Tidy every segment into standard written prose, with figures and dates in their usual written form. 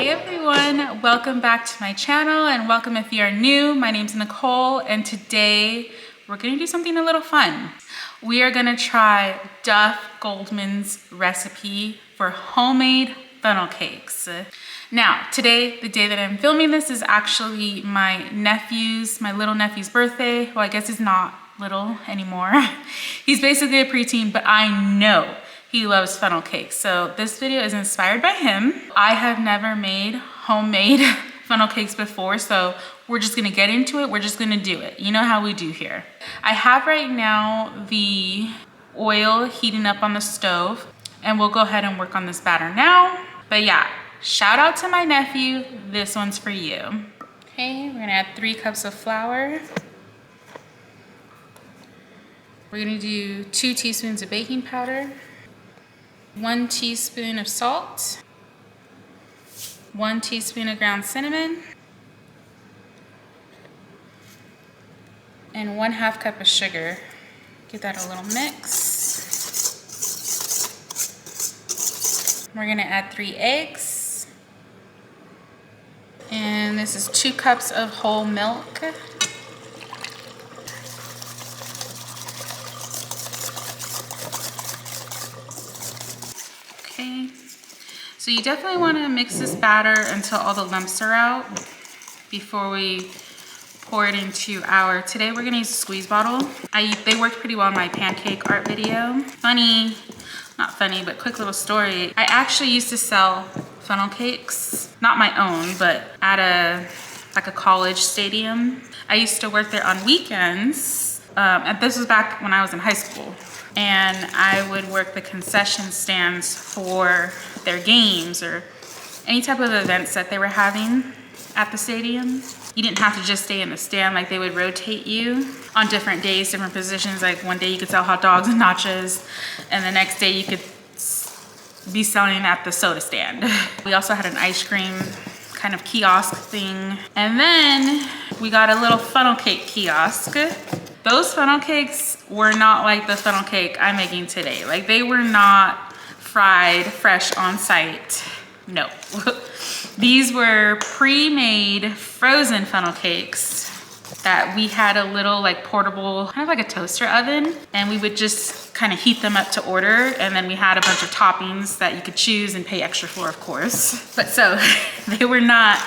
Hey everyone, welcome back to my channel and welcome if you are new. My name's Nicole and today we're gonna do something a little fun. We are gonna try Duff Goldman's recipe for homemade funnel cakes. Now, today, the day that I'm filming this is actually my little nephew's birthday. Well, I guess he's not little anymore. He's basically a preteen, but I know he loves funnel cakes. So this video is inspired by him. I have never made homemade funnel cakes before, so we're just gonna get into it. We're just gonna do it. You know how we do here. I have right now the oil heating up on the stove, and we'll go ahead and work on this batter now. But yeah, shout out to my nephew. This one's for you. Okay, we're gonna add 3 cups of flour. We're gonna do 2 teaspoons of baking powder, 1 teaspoon of salt, 1 teaspoon of ground cinnamon, and 1/2 cup of sugar. Give that a little mix. We're gonna add 3 eggs. And this is 2 cups of whole milk. Okay, so you definitely want to mix this batter until all the lumps are out before we pour it into our, today we're gonna use a squeeze bottle. They worked pretty well in my pancake art video. Not funny, but quick little story. I actually used to sell funnel cakes, not my own, but at a college stadium. I used to work there on weekends, and this was back when I was in high school. And I would work the concession stands for their games or any type of events that they were having at the stadium. You didn't have to just stay in the stand, like they would rotate you on different days, different positions. Like one day you could sell hot dogs and nachos, and the next day you could be selling at the soda stand. We also had an ice cream kind of kiosk thing. And then we got a little funnel cake kiosk. Those funnel cakes were not like the funnel cake I'm making today. Like they were not fried fresh on site. No. These were pre-made frozen funnel cakes that we had a little like portable, kind of like a toaster oven, and we would just kind of heat them up to order. And then we had a bunch of toppings that you could choose and pay extra for, of course. But so they were not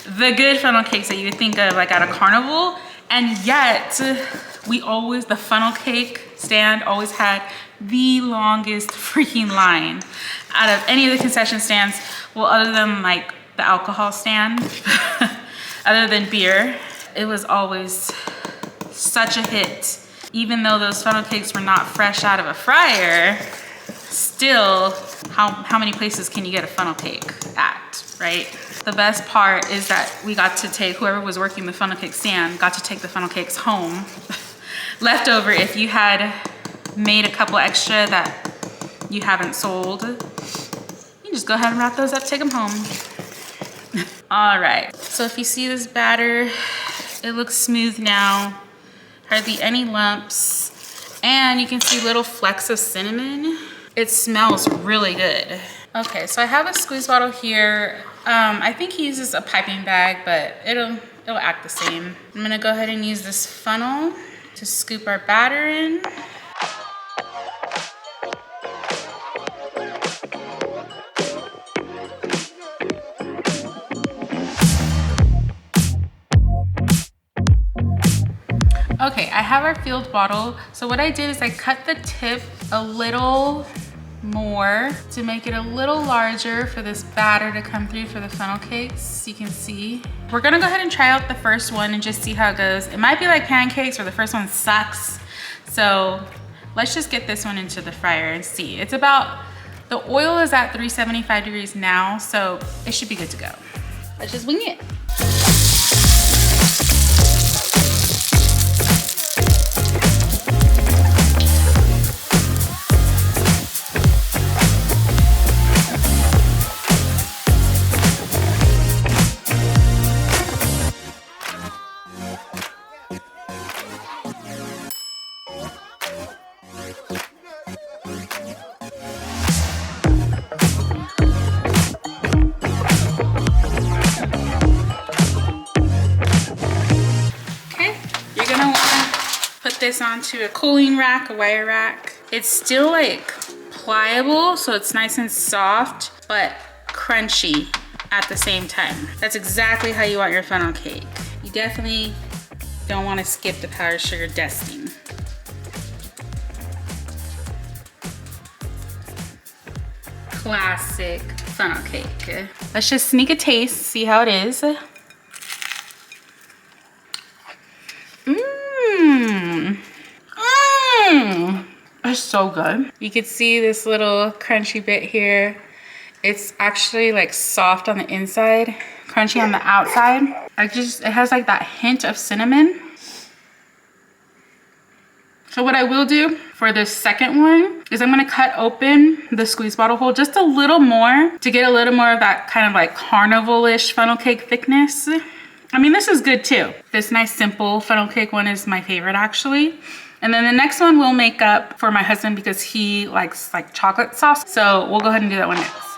the good funnel cakes that you would think of like at a carnival. And yet the funnel cake stand always had the longest freaking line out of any of the concession stands. Well, other than like the alcohol stand, other than beer, it was always such a hit. Even though those funnel cakes were not fresh out of a fryer, still, how many places can you get a funnel cake at, right? The best part is that we got to take, whoever was working the funnel cake stand got to take the funnel cakes home. Leftover, if you had made a couple extra that you haven't sold, you just go ahead and wrap those up, take them home. All right, so if you see this batter, it looks smooth now, hardly any lumps, and you can see little flecks of cinnamon. It smells really good. Okay, so I have a squeeze bottle here. I think he uses a piping bag, but it'll act the same. I'm gonna go ahead and use this funnel to scoop our batter in. Okay, I have our filled bottle. So what I did is I cut the tip a little more to make it a little larger for this batter to come through for the funnel cakes. You can see. We're gonna go ahead and try out the first one and just see how it goes. It might be like pancakes or the first one sucks. So let's just get this one into the fryer and see. It's about, the oil is at 375 degrees now, so it should be good to go. Let's just wing it. this onto a cooling rack, a wire rack. It's still like pliable, so it's nice and soft, but crunchy at the same time. That's exactly how you want your funnel cake. You definitely don't want to skip the powdered sugar dusting. Classic funnel cake. Let's just sneak a taste, see how it is. It's so good. You can see this little crunchy bit here. It's actually like soft on the inside, crunchy on the outside. It has like that hint of cinnamon. So what I will do for this second one is I'm gonna cut open the squeeze bottle hole just a little more to get a little more of that kind of like carnival-ish funnel cake thickness. I mean, this is good too. This nice simple funnel cake one is my favorite actually. And then the next one we'll make up for my husband because he likes like chocolate sauce. So we'll go ahead and do that one next.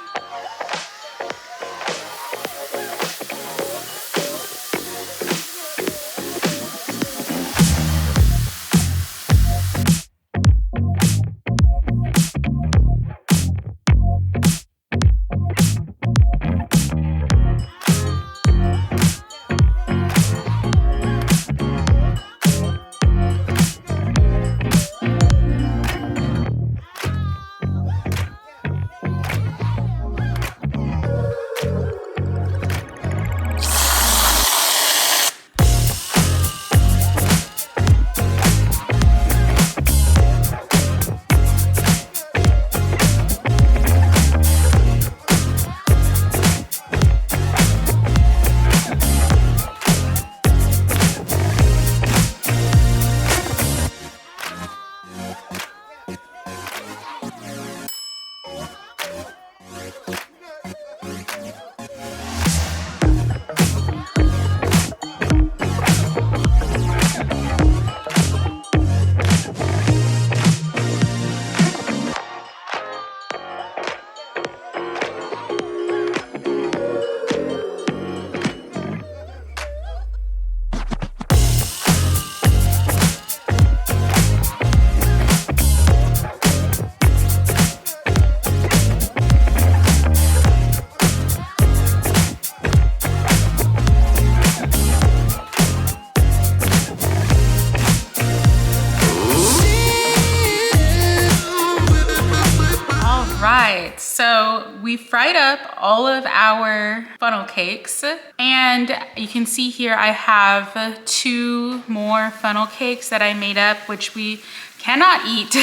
So we fried up all of our funnel cakes, and you can see here I have 2 more funnel cakes that I made up, which we cannot eat.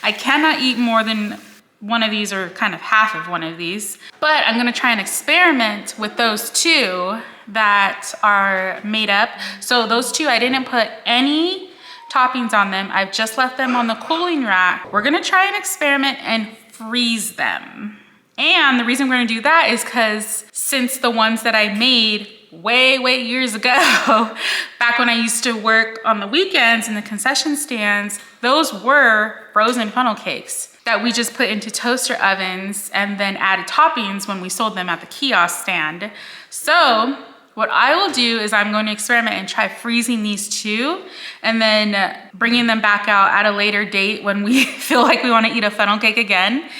I cannot eat more than one of these or kind of half of one of these, but I'm gonna try and experiment with those 2 that are made up. So those 2, I didn't put any toppings on them. I've just left them on the cooling rack. We're gonna try and experiment and freeze them. And the reason we're gonna do that is because since the ones that I made way years ago, back when I used to work on the weekends in the concession stands, those were frozen funnel cakes that we just put into toaster ovens and then added toppings when we sold them at the kiosk stand. So what I will do is I'm going to experiment and try freezing these 2 and then bringing them back out at a later date when we feel like we want to eat a funnel cake again,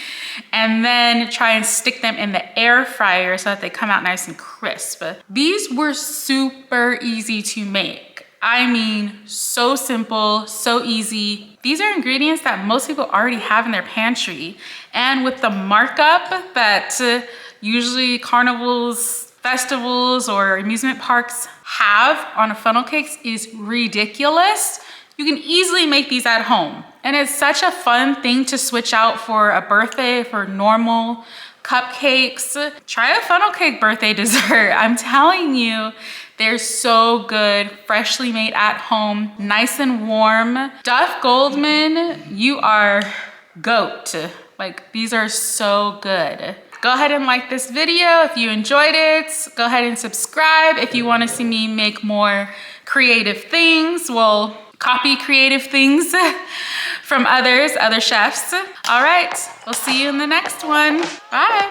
and then try and stick them in the air fryer so that they come out nice and crisp. These were super easy to make. I mean, so simple, so easy. These are ingredients that most people already have in their pantry. And with the markup that usually carnivals, festivals, or amusement parks have on a funnel cakes is ridiculous. You can easily make these at home. And it's such a fun thing to switch out for a birthday, for normal cupcakes. Try a funnel cake birthday dessert. I'm telling you, they're so good, freshly made at home, nice and warm. Duff, Goldman, you are GOAT. Like, these are so good. Go ahead and like this video if you enjoyed it. Go ahead and subscribe if you want to see me make more creative things. Well, copy creative things from other chefs. All right, we'll see you in the next one. Bye.